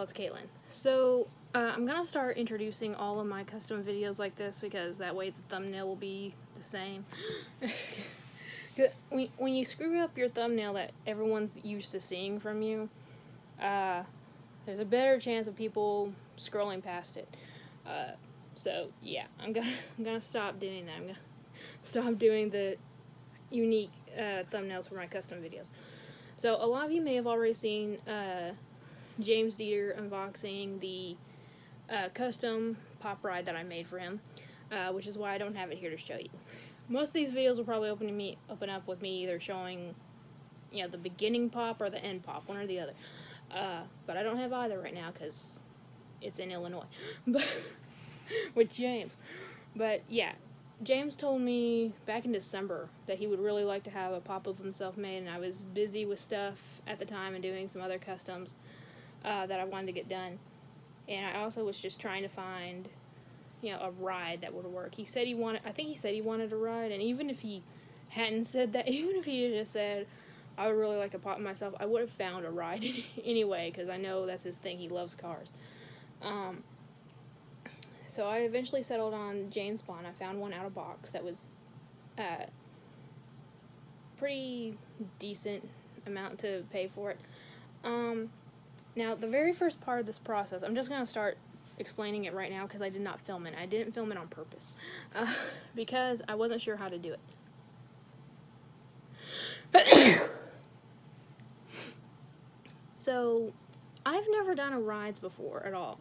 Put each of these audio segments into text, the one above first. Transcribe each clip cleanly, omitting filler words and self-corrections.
y'all, it's Caitlin. So, I'm gonna start introducing all of my custom videos like this because that way the thumbnail will be the same. When you screw up your thumbnail that everyone's used to seeing from you, there's a better chance of people scrolling past it. So yeah, I'm gonna stop doing that. I'm gonna stop doing the unique thumbnails for my custom videos. So a lot of you may have already seen James Dieter unboxing the custom pop ride that I made for him, which is why I don't have it here to show you. Most of these videos will probably open up with me either showing, you know, the beginning pop or the end pop, one or the other. But I don't have either right now because it's in Illinois, but with James. But yeah, James told me back in December that he would really like to have a pop of himself made, and I was busy with stuff at the time and doing some other customs that I wanted to get done. And I also was just trying to find, you know, a ride that would work. He said he wanted a ride, and even if he hadn't said that, even if he had just said, I would really like to pop myself, I would have found a ride anyway, because I know that's his thing. He loves cars. So I eventually settled on James Bond. I found one out of box that was pretty decent amount to pay for it. Now, the very first part of this process, I'm just going to start explaining it right now because I did not film it. I didn't film it on purpose because I wasn't sure how to do it. So, I've never done a rides before at all.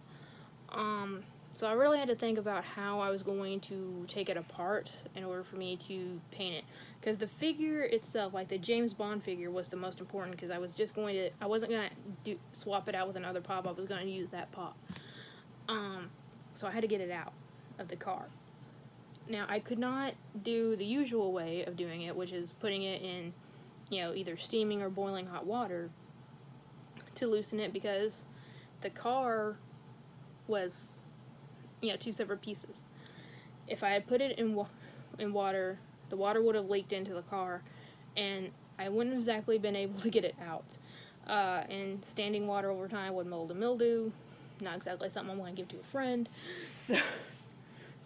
So I really had to think about how I was going to take it apart in order for me to paint it. Because the figure itself, like the James Bond figure, was the most important because I wasn't going to swap it out with another pop. I was going to use that pop. So I had to get it out of the car. Now, I could not do the usual way of doing it, which is putting it in, you know, either steaming or boiling hot water to loosen it, because the car was, you know, two separate pieces. If I had put it in water, the water would have leaked into the car, and I wouldn't have exactly been able to get it out. And standing water over time would mold and mildew. Not exactly something I'm going to give to a friend. So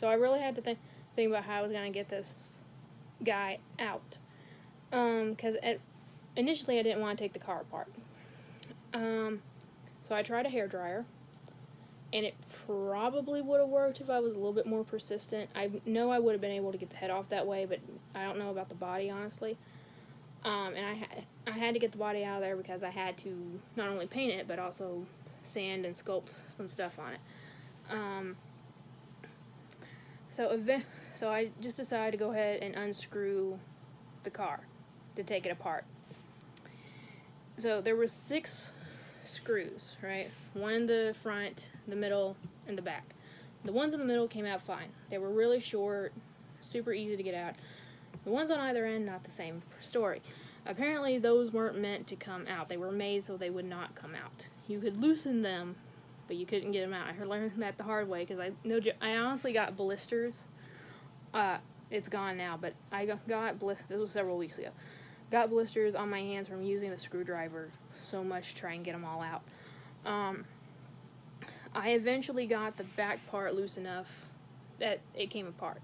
I really had to think about how I was going to get this guy out. Because initially I didn't want to take the car apart. So I tried a hairdryer, and it probably would have worked if I was a little bit more persistent. I know I would have been able to get the head off that way, but I don't know about the body, honestly. And I had to get the body out of there because I had to not only paint it, but also sand and sculpt some stuff on it. So I just decided to go ahead and unscrew the car to take it apart. So there were 6 screws, right? One in the front, the middle, and the back. The ones in the middle came out fine. They were really short, super easy to get out. The ones on either end, not the same story. Apparently those weren't meant to come out. They were made so they would not come out. You could loosen them, but you couldn't get them out. I learned that the hard way because I honestly got blisters. It's gone now, but I got blisters. This was several weeks ago. Got blisters on my hands from using the screwdriver so much to try and get them all out. I eventually got the back part loose enough that it came apart.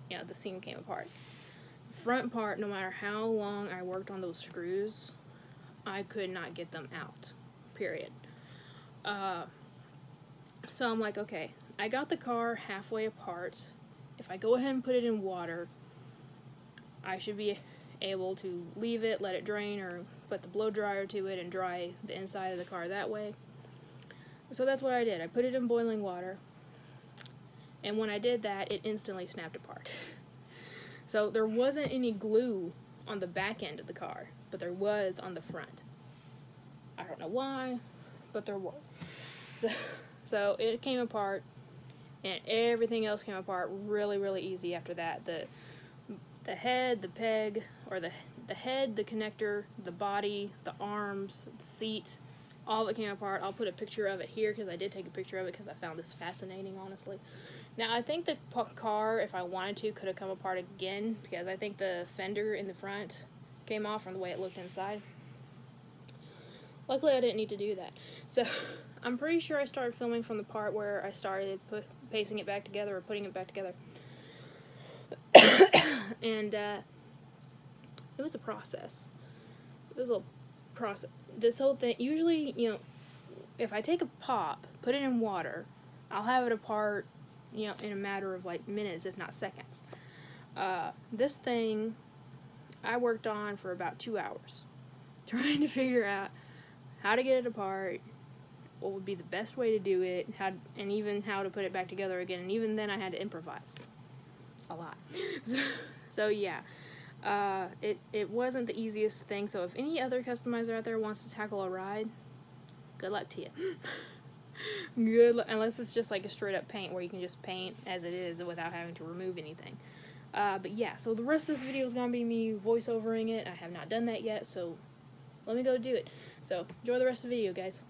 You know, the seam came apart. The front part, no matter how long I worked on those screws, I could not get them out. Period. So I'm like, okay, I got the car halfway apart. If I go ahead and put it in water, I should be able to leave it, let it drain, or put the blow dryer to it and dry the inside of the car that way. So that's what I did. I put it in boiling water, and when I did that, it instantly snapped apart. So there wasn't any glue on the back end of the car, but there was on the front. I don't know why, but there was. So it came apart, and everything else came apart really, really easy after that. The head, the peg, or the head, the connector, the body, the arms, the seat, all of it came apart. I'll put a picture of it here because I did take a picture of it because I found this fascinating, honestly. Now, I think the car, if I wanted to, could have come apart again because I think the fender in the front came off from the way it looked inside. Luckily, I didn't need to do that. So, I'm pretty sure I started filming from the part where I started pacing it back together or putting it back together. And it was a process. It was a process. This whole thing, usually, you know, if I take a pop, put it in water, I'll have it apart, you know, in a matter of like minutes, if not seconds. This thing I worked on for about 2 hours, trying to figure out how to get it apart, what would be the best way to do it, and even how to put it back together again. And even then I had to improvise a lot. So yeah, it wasn't the easiest thing. So if any other customizer out there wants to tackle a ride, good luck to you. Good luck, unless it's just like a straight up paint where you can just paint as it is without having to remove anything. But yeah, so the rest of this video is going to be me voiceovering it. I have not done that yet, so let me go do it. So enjoy the rest of the video, guys.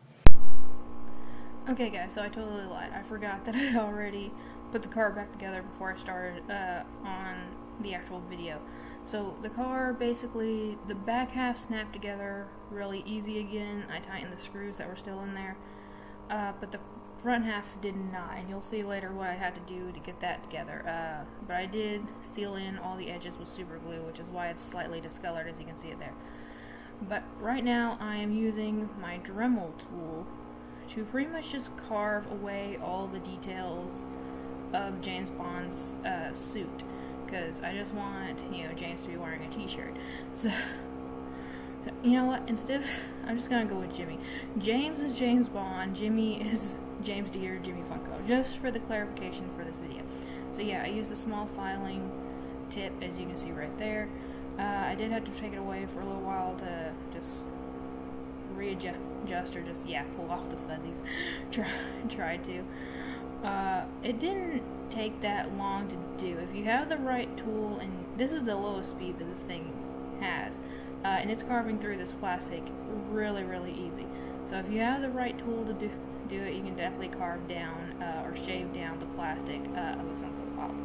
Okay guys, so I totally lied. I forgot that I already put the car back together before I started on the actual video. So the car, basically, the back half snapped together really easy again. I tightened the screws that were still in there. But the front half did not, and you'll see later what I had to do to get that together. But I did seal in all the edges with super glue, which is why it's slightly discolored, as you can see it there. But right now I am using my Dremel tool to pretty much just carve away all the details of James Bond's suit, because I just want, you know, James to be wearing a t-shirt. So you know what, instead of, I'm just gonna go with Jimmy. James is James Bond, Jimmy is James Deere, Jimmy Funko, just for the clarification for this video. So yeah, I used a small filing tip, as you can see right there. I did have to take it away for a little while to just readjust or just, yeah, pull off the fuzzies. Try to. It didn't take that long to do. If you have the right tool, and this is the lowest speed that this thing has, and it's carving through this plastic really, really easy. So if you have the right tool to do it, you can definitely carve down or shave down the plastic of a Funko Pop.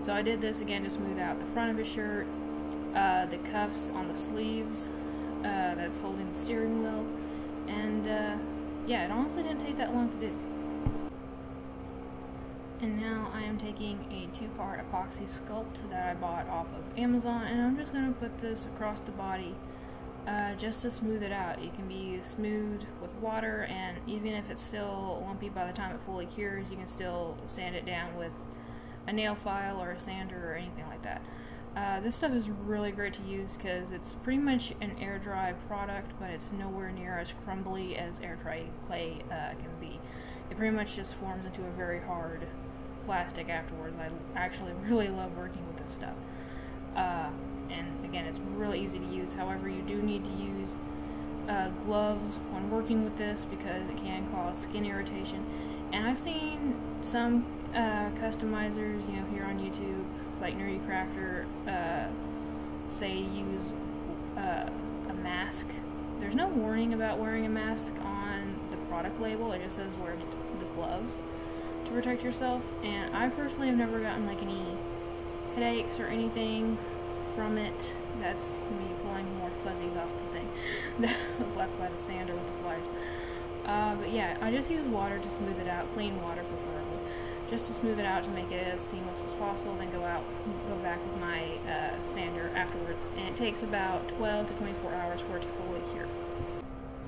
So I did this again to smooth out the front of his shirt, the cuffs on the sleeves that's holding the steering wheel, and yeah, it honestly didn't take that long to do. And now I am taking a 2-part epoxy sculpt that I bought off of Amazon, and I'm just going to put this across the body just to smooth it out. It can be smoothed with water, and even if it's still lumpy by the time it fully cures, you can still sand it down with a nail file or a sander or anything like that. This stuff is really great to use because it's pretty much an air dry product, but it's nowhere near as crumbly as air dry clay can be. It pretty much just forms into a very hard plastic afterwards. I actually really love working with this stuff. And again, it's really easy to use. However, you do need to use gloves when working with this because it can cause skin irritation. And I've seen some customizers, you know, here on YouTube, like Nerdy Crafter, say use a mask. There's no warning about wearing a mask on the product label. It just says wear the gloves to protect yourself. And I personally have never gotten like any headaches or anything from it. That's me pulling more fuzzies off the thing that was left by the sander with the pliers. But yeah, I just use water to smooth it out, clean water preferably, just to smooth it out to make it as seamless as possible, then go back with my sander afterwards, and it takes about 12 to 24 hours for it to fully cure.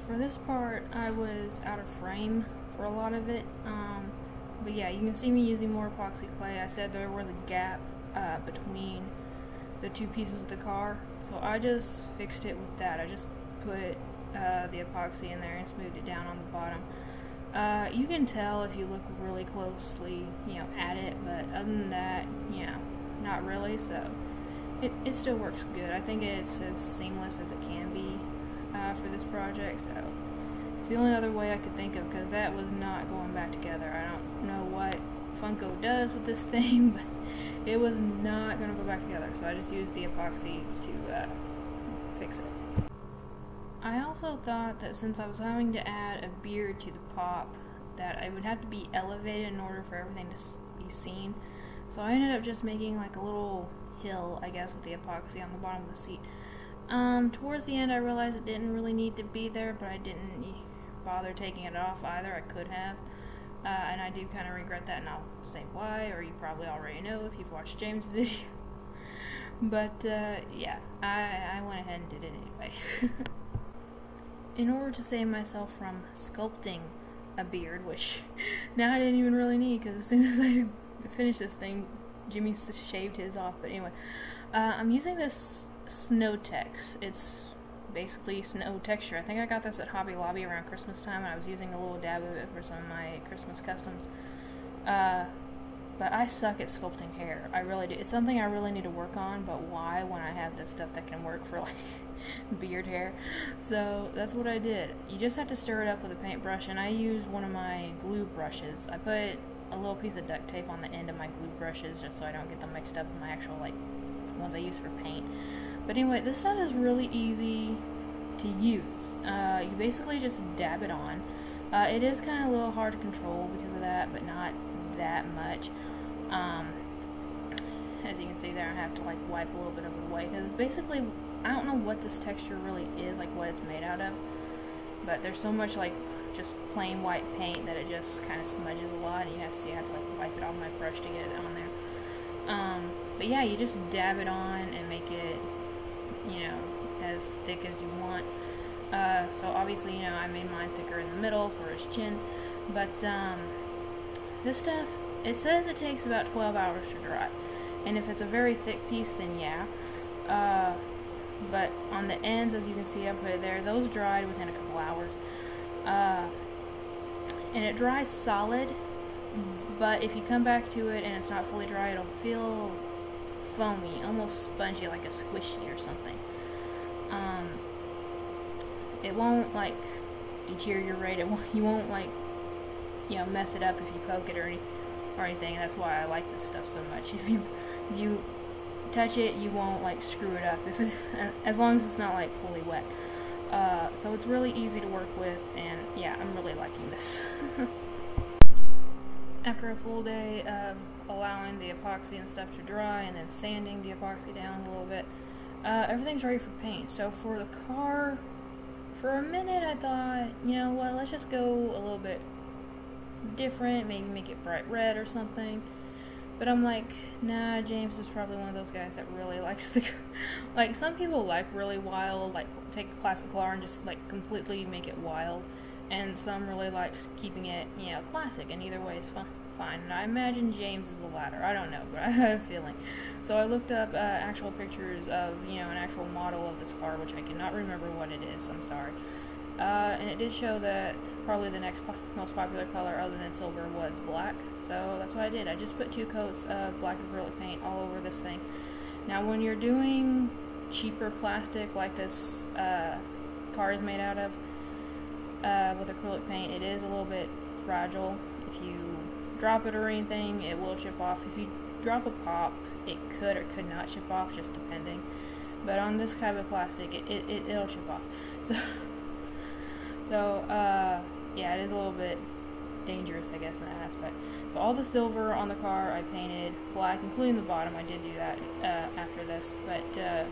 For this part, I was out of frame for a lot of it, but yeah, you can see me using more epoxy clay. I said there was a gap between the two pieces of the car, so I just fixed it with that. I just put the epoxy in there and smoothed it down on the bottom. You can tell if you look really closely, you know, at it, but other than that, you know, not really. So it still works good. I think it's as seamless as it can be for this project. So it's the only other way I could think of, because that was not going back together. I don't know what Funko does with this thing, but it was not going to go back together. So I just used the epoxy to fix it. I also thought that since I was having to add a beard to the pop, that it would have to be elevated in order for everything to be seen. So I ended up just making like a little hill, I guess, with the epoxy on the bottom of the seat. Towards the end I realized it didn't really need to be there, but I didn't bother taking it off either. I could have. And I do kind of regret that, and I'll say why, or you probably already know if you've watched James' video. But, yeah, I went ahead and did it anyway. In order to save myself from sculpting a beard, which now I didn't even really need, because as soon as I finished this thing, Jimmy shaved his off. But anyway, I'm using this Snow Tex. It's basically snow texture. I think I got this at Hobby Lobby around Christmas time, and I was using a little dab of it for some of my Christmas customs. But I suck at sculpting hair. I really do. It's something I really need to work on, but why when I have this stuff that can work for, like, beard hair? So that's what I did. You just have to stir it up with a paintbrush, and I used one of my glue brushes. I put a little piece of duct tape on the end of my glue brushes just so I don't get them mixed up with my actual, like, ones I use for paint. But anyway, this stuff is really easy to use. You basically just dab it on. It is kind of a little hard to control because of that, but not that much. As you can see there, I have to like wipe a little bit of it away because basically, I don't know what this texture really is, like what it's made out of, but there's so much like just plain white paint that it just kind of smudges a lot, and you have to see I have to like wipe it off my brush to get it on there. But yeah, you just dab it on and make it, you know, as thick as you want. So obviously, you know, I made mine thicker in the middle for his chin, but this stuff, it says it takes about 12 hours to dry, and if it's a very thick piece, then yeah. But on the ends, as you can see, I put it there, those dried within a couple hours, and it dries solid, but if you come back to it and it's not fully dry, it'll feel foamy, almost spongy, like a squishy or something. It won't like deteriorate. You won't like, you know, mess it up if you poke it or anything. That's why I like this stuff so much. If you touch it, you won't like screw it up if it's, as long as it's not like fully wet. So it's really easy to work with, and yeah, I'm really liking this. After a full day of allowing the epoxy and stuff to dry and then sanding the epoxy down a little bit, everything's ready for paint. So for the car, for a minute I thought, you know what, let's just go a little bit different, maybe make it bright red or something. But I'm like, nah, James is probably one of those guys that really likes the, like, some people like really wild, like take a classic car and just like completely make it wild, and some really likes keeping it, you know, classic, and either way is fine. And I imagine James is the latter. I don't know, but I have a feeling. So I looked up actual pictures of, you know, an actual model of this car, which I cannot remember what it is, I'm sorry. And it did show that probably the next most popular color other than silver was black, so that's what I did. I just put 2 coats of black acrylic paint all over this thing. Now when you're doing cheaper plastic like this car is made out of, with acrylic paint, it is a little bit fragile. If you drop it or anything, it will chip off. If you drop a pop, it could or could not chip off, just depending. But on this kind of plastic, it'll chip off. So, yeah, it is a little bit dangerous, I guess, in that aspect. So all the silver on the car I painted black, including the bottom. I did do that after this. But the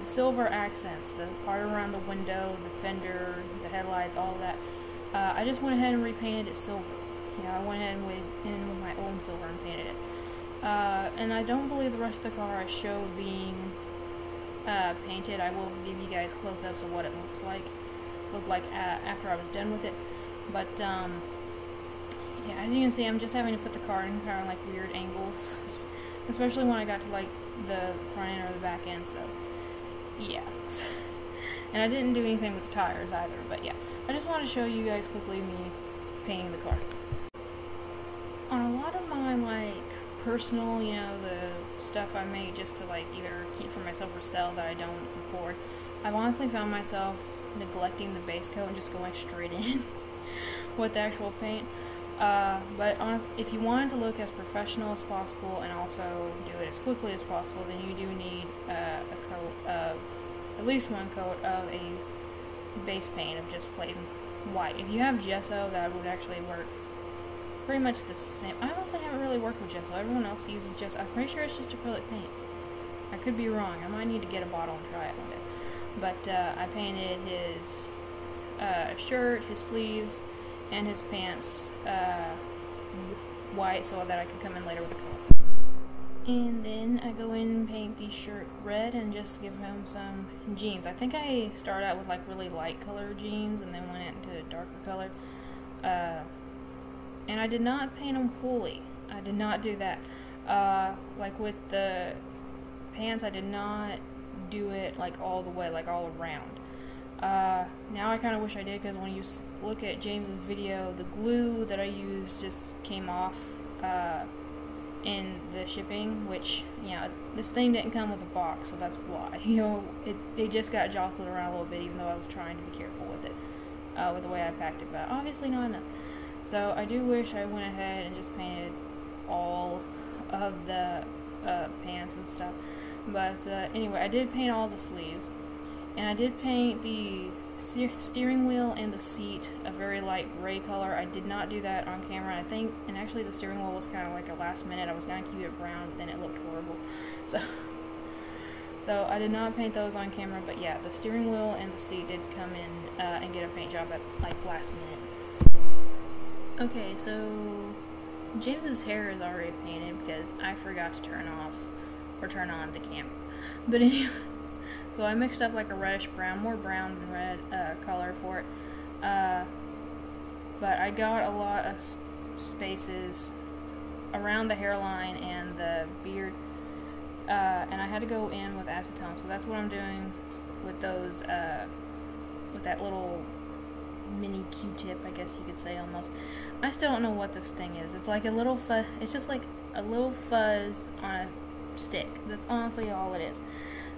silver accents, the part around the window, the fender, the headlights, all of that, I just went ahead and repainted it silver. You know, I went ahead and went in with my old silver and painted it. And I don't believe the rest of the car I showed being painted. I will give you guys close-ups of what it looks like after I was done with it. But yeah, as you can see, I'm just having to put the car in kind of like weird angles, especially when I got to like the front end or the back end. So yeah, and I didn't do anything with the tires either. But yeah, I just wanted to show you guys quickly me painting the car. On a lot of my like personal, you know, the stuff I made just to like either keep for myself or sell that I don't record, I've honestly found myself neglecting the base coat and just going straight in with the actual paint. But honestly, if you want it to look as professional as possible and also do it as quickly as possible, then you do need a coat of, at least one coat of a base paint of just plain white. If you have gesso, that would actually work pretty much the same. I honestly haven't really worked with gesso. Everyone else uses gesso. I'm pretty sure it's just acrylic paint. I could be wrong. I might need to get a bottle and try it one day. But I painted his shirt, his sleeves, and his pants white so that I could come in later with the color. And then I go in and paint the shirt red and just give him some jeans. I think I started out with like really light colored jeans and then went into a darker color. And I did not paint them fully. I did not do that. Like with the pants, I did not do it like all the way, like all around. Now I kind of wish I did, because when you look at James's video, the glue that I used just came off in the shipping, which, you know, this thing didn't come with a box, so that's why. You know, it just got jostled around a little bit, even though I was trying to be careful with it, with the way I packed it, but obviously not enough. So I do wish I went ahead and just painted all of the pants and stuff. But anyway, I did paint all the sleeves, and I did paint the steering wheel and the seat a very light gray color. I did not do that on camera, and actually the steering wheel was kind of like a last minute. I was going to keep it brown, but then it looked horrible. So I did not paint those on camera, but yeah, the steering wheel and the seat did come in and get a paint job at like last minute. Okay, so James's hair is already painted because I forgot to turn off or turn on the camera. But anyway, so I mixed up like a reddish brown, more brown than red color for it. But I got a lot of spaces around the hairline and the beard, and I had to go in with acetone. So that's what I'm doing with those, with that little mini Q-tip, I guess you could say, almost. I still don't know what this thing is. It's like a little fuzz. It's just like a little fuzz on a stick. That's honestly all it is.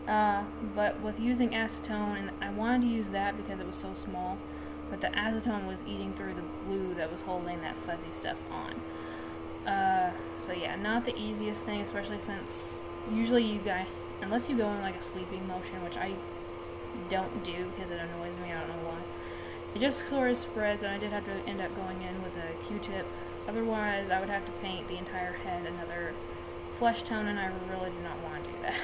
But with using acetone, and I wanted to use that because it was so small, but the acetone was eating through the glue that was holding that fuzzy stuff on. So yeah, not the easiest thing, especially since usually you guys, unless you go in like a sweeping motion, which I don't do because it annoys me, I don't know why. It just sort of spreads, and I did have to end up going in with a Q-tip. Otherwise, I would have to paint the entire head another flesh tone, and I really did not want to do that.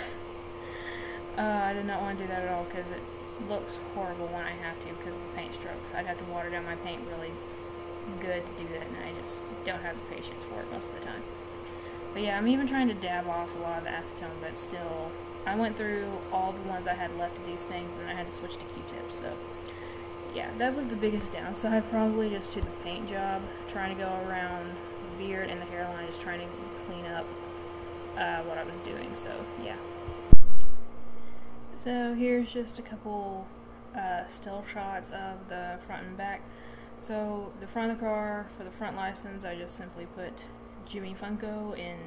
I did not want to do that at all because it looks horrible when I have to because of the paint strokes. I'd have to water down my paint really good to do that, and I just don't have the patience for it most of the time. But yeah, I'm even trying to dab off a lot of the acetone, but still, I went through all the ones I had left of these things, and then I had to switch to Q-tips, so yeah, that was the biggest downside, probably, just to the paint job, trying to go around the beard and the hairline, just trying to clean up what I was doing, so yeah. So here's just a couple still shots of the front and back. So the front of the car, for the front license, I just simply put Jimmy Funko in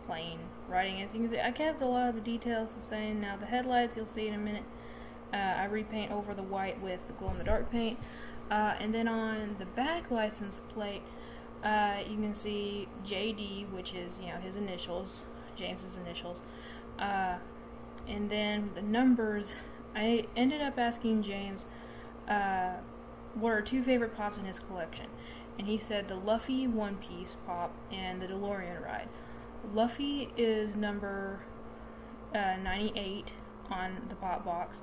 plain writing. As you can see, I kept a lot of the details the same. Now the headlights, you'll see in a minute, I repaint over the white with the glow-in-the-dark paint. And then on the back license plate, you can see JD, which is, you know, his initials, James's initials. And then the numbers, I ended up asking James what are two favorite pops in his collection. And he said the Luffy One Piece pop and the DeLorean ride. Luffy is number 98 on the pop box.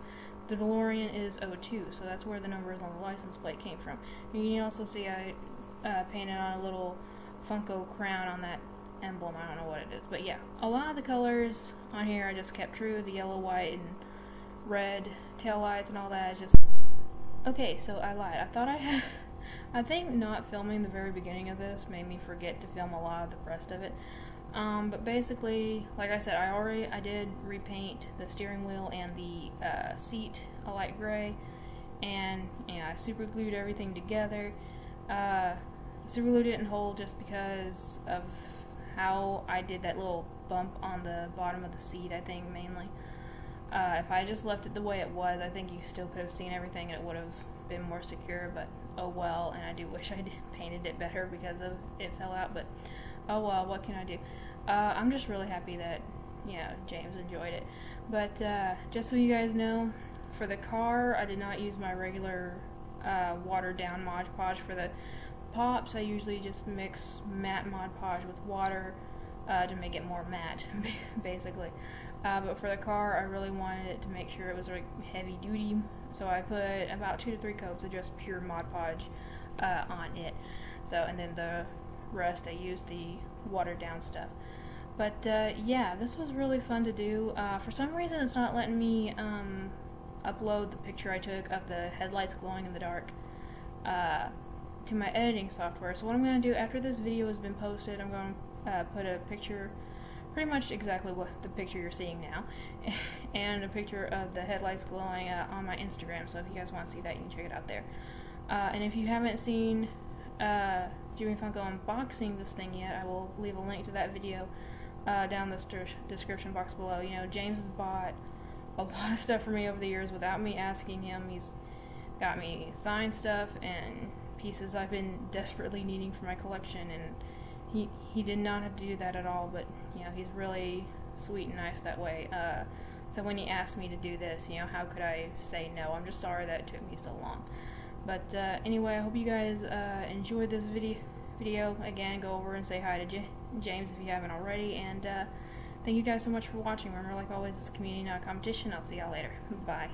The DeLorean is 02, so that's where the numbers on the license plate came from. And you can also see I painted on a little Funko crown on that emblem. I don't know what it is, but yeah, a lot of the colors on here I just kept true. The yellow, white, and red taillights and all that is just... Okay, so I lied. I thought I had... I think not filming the very beginning of this made me forget to film a lot of the rest of it. But basically, like I said, I did repaint the steering wheel and the seat a light gray, and yeah, I super glued everything together. Super glue didn't hold just because of how I did that little bump on the bottom of the seat, I think, mainly. If I just left it the way it was, I think you still could have seen everything and it would have been more secure, but oh well, and I do wish I painted it better because of it fell out, but oh well, what can I do? I'm just really happy that, yeah, James enjoyed it. But just so you guys know, for the car, I did not use my regular watered down Mod Podge. For the pops, I usually just mix matte Mod Podge with water, to make it more matte, basically. But for the car, I really wanted it to make sure it was like heavy duty, so I put about 2 to 3 coats of just pure Mod Podge on it. So, and then the rest I used the watered down stuff. But yeah, this was really fun to do. For some reason, it's not letting me upload the picture I took of the headlights glowing in the dark to my editing software. So what I'm going to do after this video has been posted, I'm going to put a picture, pretty much exactly what the picture you're seeing now, and a picture of the headlights glowing on my Instagram. So if you guys want to see that, you can check it out there. And if you haven't seen Jimmy Funko unboxing this thing yet, I will leave a link to that video down the description box below. You know, James has bought a lot of stuff for me over the years without me asking him. He's got me signed stuff and pieces I've been desperately needing for my collection, and he did not have to do that at all, but you know, he's really sweet and nice that way. So when he asked me to do this, you know, how could I say no? I'm just sorry that it took me so long. But anyway, I hope you guys enjoyed this video. Again, go over and say hi to James if you haven't already, and thank you guys so much for watching. Remember, like always, it's a community, not a competition. I'll see y'all later. Bye.